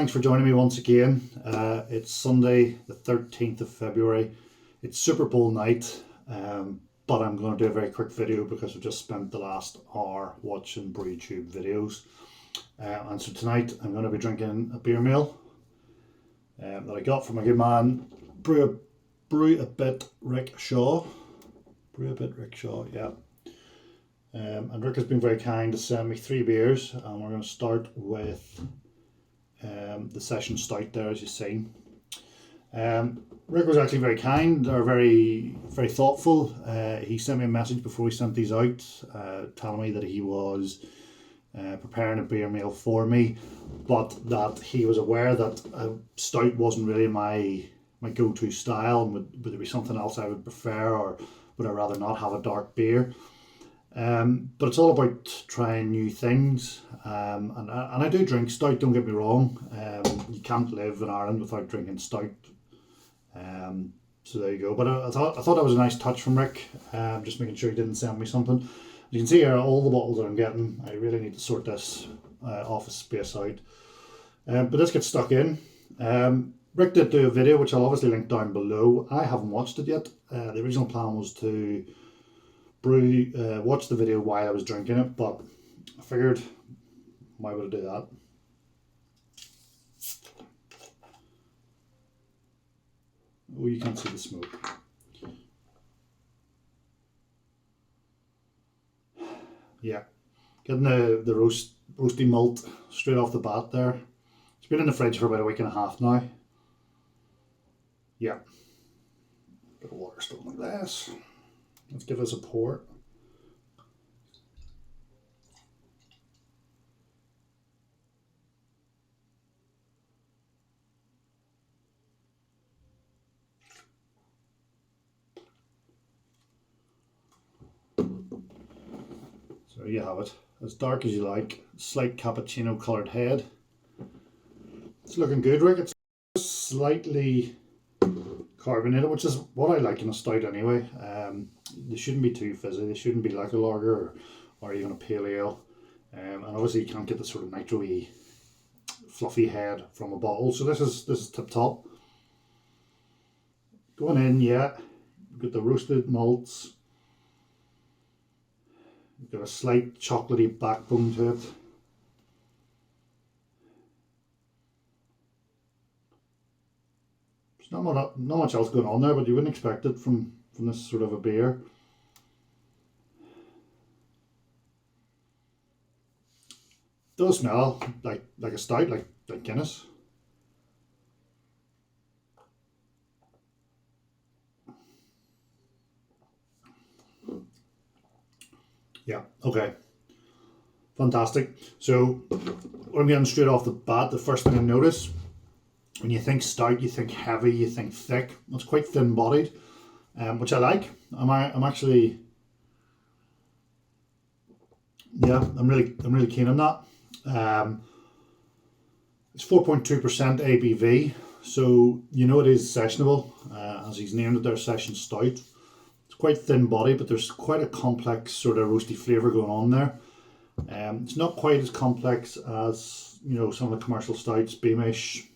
thanks for joining me once again. It's Sunday the 13th of February. It's Super Bowl night, but I'm going to do a very quick video because I've just spent the last hour watching Brew videos. And so tonight I'm going to be drinking a beer meal that I got from a good man, Brew A Bit Rick Shaw. Brew A Bit Rick Shaw, yeah. And Rick has been very kind to send me 3 beers, and we're going to start with the session stout there, as you've seen. Rick was actually very kind, or very thoughtful. He sent me a message before he sent these out, telling me that he was preparing a beer meal for me, but that he was aware that a stout wasn't really my go-to style, and would there be something else I would prefer, or would I rather not have a dark beer? But it's all about trying new things, and I do drink stout, don't get me wrong. You can't live in Ireland without drinking stout, so there you go. But I thought that was a nice touch from Rick, just making sure he didn't send me something. You can see here all the bottles that I'm getting. I really need to sort this office space out, but let's get stuck in. Rick did do a video, which I'll obviously link down below. I haven't watched it yet. The original plan was to watch the video while I was drinking it, but I figured, why would I do that? Oh, you can't see the smoke. Yeah, getting the roasty malt straight off the bat there. It's been in the fridge for about a week and a half now. Yeah, bit of water still in the glass. Let's give this a pour. So you have it. As dark as you like. Slight cappuccino coloured head. It's looking good, Rick. It's slightly carbonated, which is what I like in a stout anyway. They shouldn't be too fizzy. They shouldn't be like a lager or even a pale ale. And obviously you can't get the sort of nitro-y fluffy head from a bottle. So this is tip top. Going in, yeah. We've got the roasted malts. We've got a slight chocolatey backbone to it. Not much else going on there, but you wouldn't expect it from this sort of a beer. It does smell like a stout, like Guinness. Yeah, okay. Fantastic. So I'm getting straight off the bat, the first thing I notice, when you think stout, you think heavy, you think thick. It's quite thin bodied, which I like. I'm actually, yeah, I'm really keen on that. It's 4.2% ABV, so you know it is sessionable, as he's named it there, session stout. It's quite thin body, but there's quite a complex sort of roasty flavour going on there. It's not quite as complex as, you know, some of the commercial stouts, Beamish,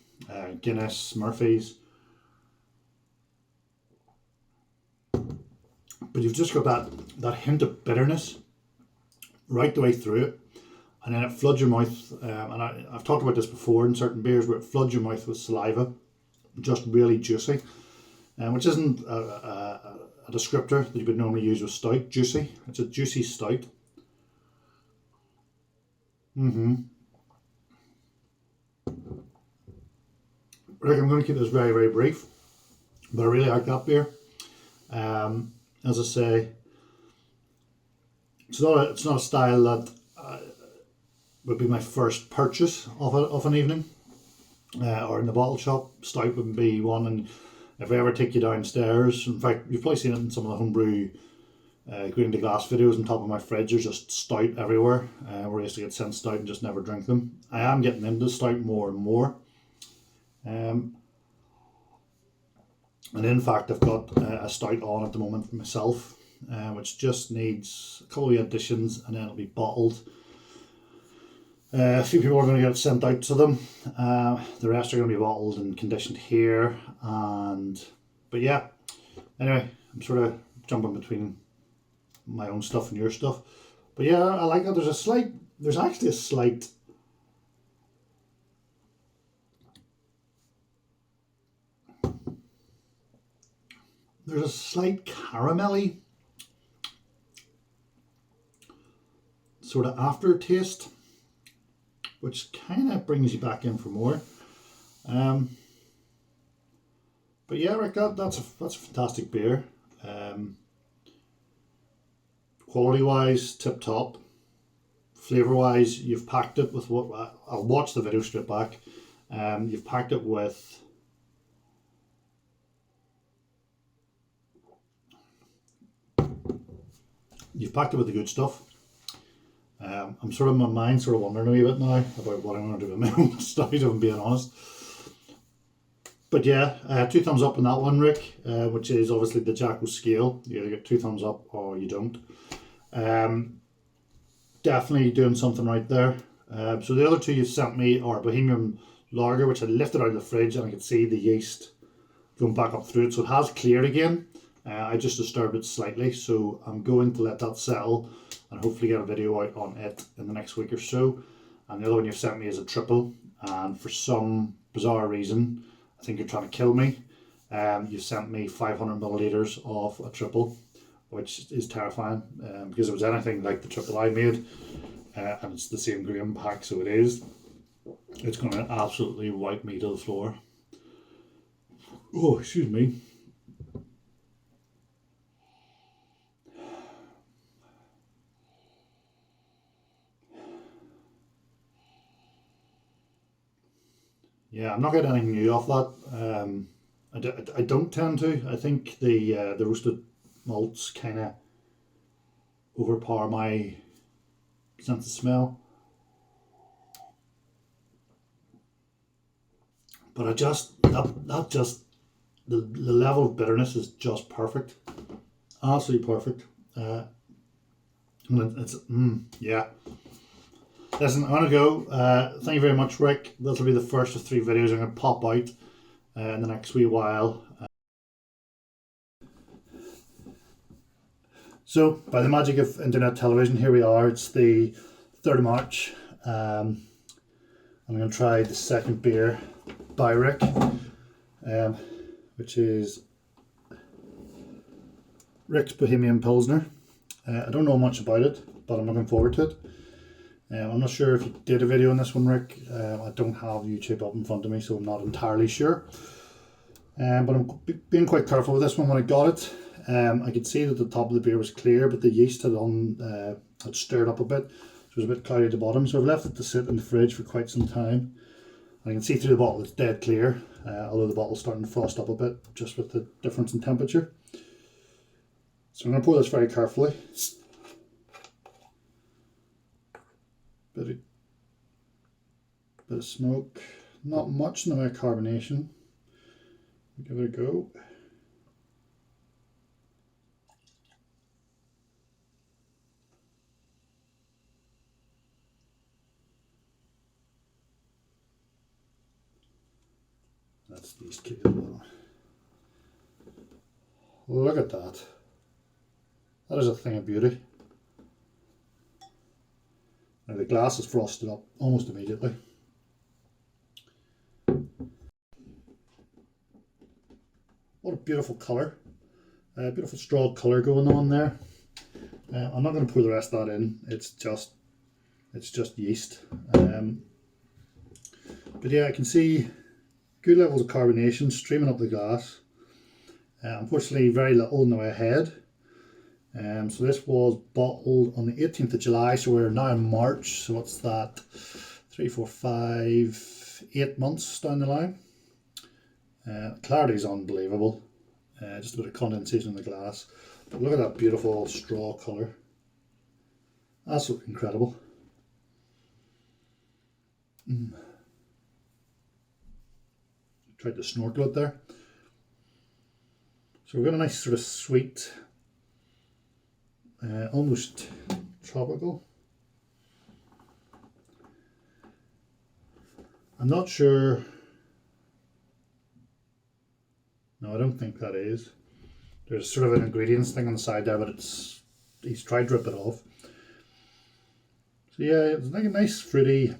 Guinness, Murphy's, but you've just got that hint of bitterness right the way through it, and then it floods your mouth. And I've talked about this before in certain beers where it floods your mouth with saliva, just really juicy, which isn't a descriptor that you would normally use with stout. Juicy, it's a juicy stout. Rick, I'm going to keep this very, very brief, but I really like that beer. As I say, it's not a style that would be my first purchase of an evening, or in the bottle shop. Stout wouldn't be one, and if I ever take you downstairs, in fact, you've probably seen it in some of the homebrew green to glass videos on top of my fridge. There's just stout everywhere, where I used to get sent stout and just never drink them. I am getting into stout more and more. And in fact, I've got a stout on at the moment for myself, which just needs a couple of additions, and then it'll be bottled. A few people are going to get it sent out to them. The rest are going to be bottled and conditioned here. But yeah, anyway, I'm sort of jumping between my own stuff and your stuff. But yeah, I like that. There's actually a slight caramelly sort of aftertaste, which kind of brings you back in for more. But yeah, Rick, that's a fantastic beer. Quality wise, tip top. Flavor wise, you've packed it with what I'll watch the video straight back. You've packed it with the good stuff. I'm sort of, my mind's sort of wondering a wee bit now about what I'm going to do with my own stuff, if I'm being honest. But yeah, 2 thumbs up on that one, Rick, which is obviously the Jacko scale. You either get 2 thumbs up or you don't. Definitely doing something right there. So the other 2 you've sent me are Bohemian Lager, which I lifted out of the fridge and I could see the yeast going back up through it. So it has cleared again. I just disturbed it slightly, so I'm going to let that settle and hopefully get a video out on it in the next week or so. And the other one you've sent me is a triple, and for some bizarre reason, I think you're trying to kill me. You sent me 500 milliliters of a triple, which is terrifying, because it was anything like the triple I made, and it's the same grain pack, so it's going to absolutely wipe me to the floor. Oh, excuse me. Yeah, I'm not getting anything new off that. I don't tend to. I think the roasted malts kind of overpower my sense of smell. But the level of bitterness is just perfect, absolutely perfect. Yeah. Listen, I'm gonna go. Thank you very much, Rick. This will be the first of 3 videos I'm gonna pop out in the next wee while. So, by the magic of internet television, here we are. It's the 3rd of March. I'm going to try the second beer by Rick, which is Rick's Bohemian Pilsner. I don't know much about it, but I'm looking forward to it. I'm not sure if you did a video on this one, Rick. I don't have YouTube up in front of me, so I'm not entirely sure. But I'm being quite careful with this one. When I got it, I could see that the top of the beer was clear, but the yeast had stirred up a bit, so it was a bit cloudy at the bottom. So I've left it to sit in the fridge for quite some time. And I can see through the bottle it's dead clear, although the bottle's starting to frost up a bit just with the difference in temperature. So I'm going to pour this very carefully. Bit of smoke, not much in the way of carbonation. Give it a go. That's these kids. Look at that. That is a thing of beauty. Now the glass is frosted up almost immediately. What a beautiful colour. Beautiful straw colour going on there. I'm not going to pour the rest of that in. It's just yeast. But yeah, I can see good levels of carbonation streaming up the glass. Unfortunately, very little in the way ahead. So this was bottled on the 18th of July, so we're now in March, so what's that? 3, 4, 5, 8 months down the line. Clarity is unbelievable. Just a bit of condensation in the glass. But look at that beautiful straw colour. Absolutely incredible. Tried to snorkel it there. So we've got a nice sort of sweet, almost tropical. I'm not sure. No, I don't think that is. There's sort of an ingredients thing on the side there, but he's tried to rip it off. So yeah, it's like a nice fruity.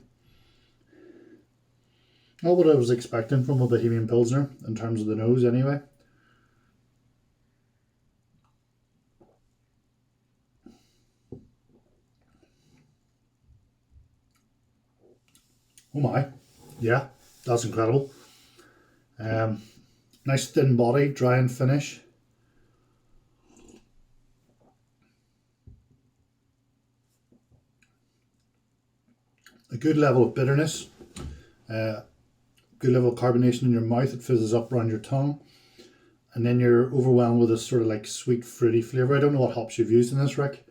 Not what I was expecting from a Bohemian Pilsner in terms of the nose, anyway. Oh my, yeah, that's incredible. Nice thin body, dry and finish. A good level of bitterness. Good level of carbonation in your mouth. It fizzes up around your tongue. And then you're overwhelmed with a sort of like sweet fruity flavour. I don't know what hops you've used in this, Rick.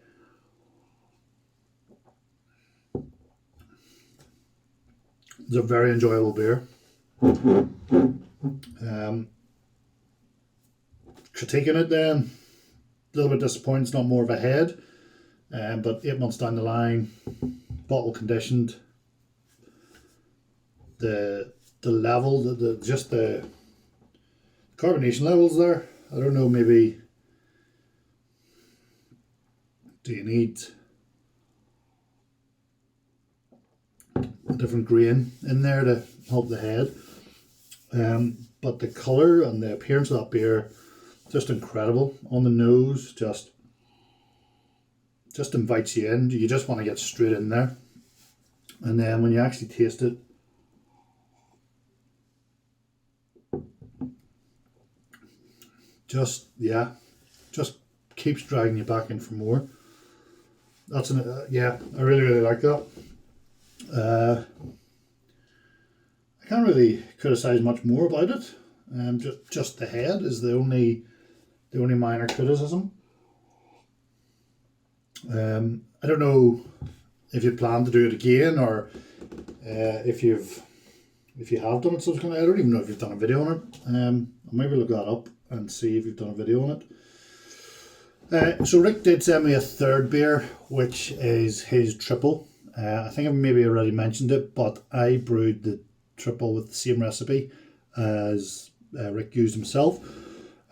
It's a very enjoyable beer. Critiquing it then, a little bit disappointed it's not more of a head. But 8 months down the line, bottle conditioned, the level, just the carbonation levels there. I don't know, maybe do you need a different grain in there to help the head? But the colour and the appearance of that beer, just incredible. On the nose, just invites you in. You just want to get straight in there. And then when you actually taste it, just keeps dragging you back in for more. That's yeah, I really like that. I can't really criticize much more about it. Just the head is the only minor criticism. I don't know if you plan to do it again, or if you have done it subsequently. I don't even know if you've done a video on it. I'll maybe look that up and see if you've done a video on it. So Rick did send me a third beer, which is his triple. I think I've maybe already mentioned it, but I brewed the triple with the same recipe as Rick used himself.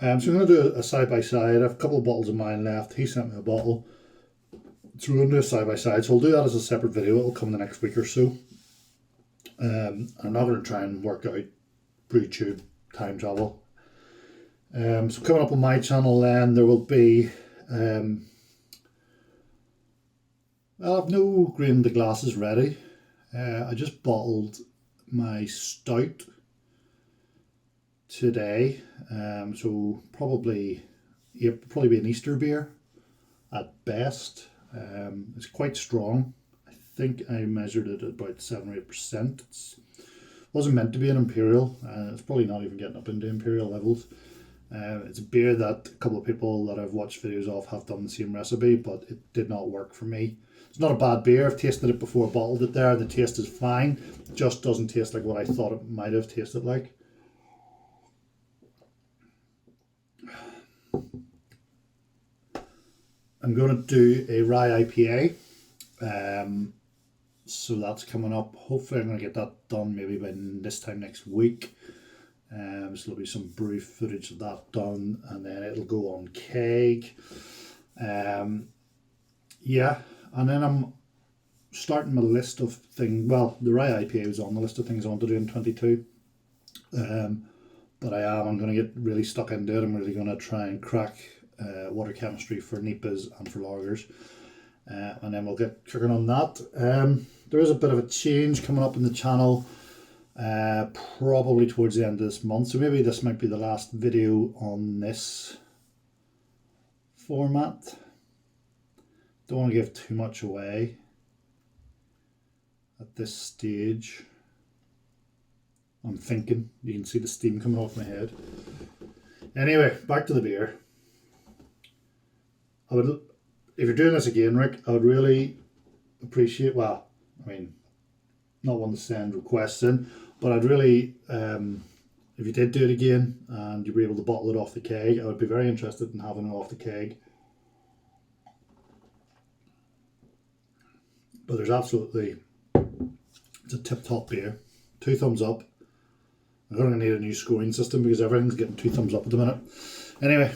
So I'm going to do a side by side. I have a couple of bottles of mine left. He sent me a bottle. So we're going to do a side by side. So I'll do that as a separate video. It'll come in the next week or so. I'm not going to try and work out BrewTube time travel. So coming up on my channel then, there will be I'll have no grain the glasses ready. I just bottled my stout today, so probably be an Easter beer at best. It's quite strong. I think I measured it at about 7 or 8%. It wasn't meant to be an imperial. It's probably not even getting up into imperial levels. It's a beer that a couple of people that I've watched videos of have done the same recipe, but it did not work for me. It's not a bad beer. I've tasted it before, bottled it there. The taste is fine. It just doesn't taste like what I thought it might have tasted like. I'm going to do a rye IPA. So that's coming up. Hopefully I'm going to get that done maybe by this time next week. So there'll be some brew footage of that done, and then it'll go on keg. Yeah, and then I'm starting my list of things. Well, the rye IPA was on the list of things I want to do in 22. But I'm going to get really stuck into it. I'm really going to try and crack water chemistry for NEPAs and for lagers. And then we'll get cooking on that. There is a bit of a change coming up in the channel. Probably towards the end of this month, so maybe this might be the last video on this format. Don't want to give too much away at this stage. I'm thinking, you can see the steam coming off my head. Anyway, back to the beer. If you're doing this again, Rick, I would really appreciate, well, I mean, not one to send requests in, but I'd really, if you did do it again and you were able to bottle it off the keg, I would be very interested in having it off the keg. But there's absolutely, it's a tip-top beer, 2 thumbs up. I'm going to need a new scoring system because everything's getting 2 thumbs up at the minute. Anyway.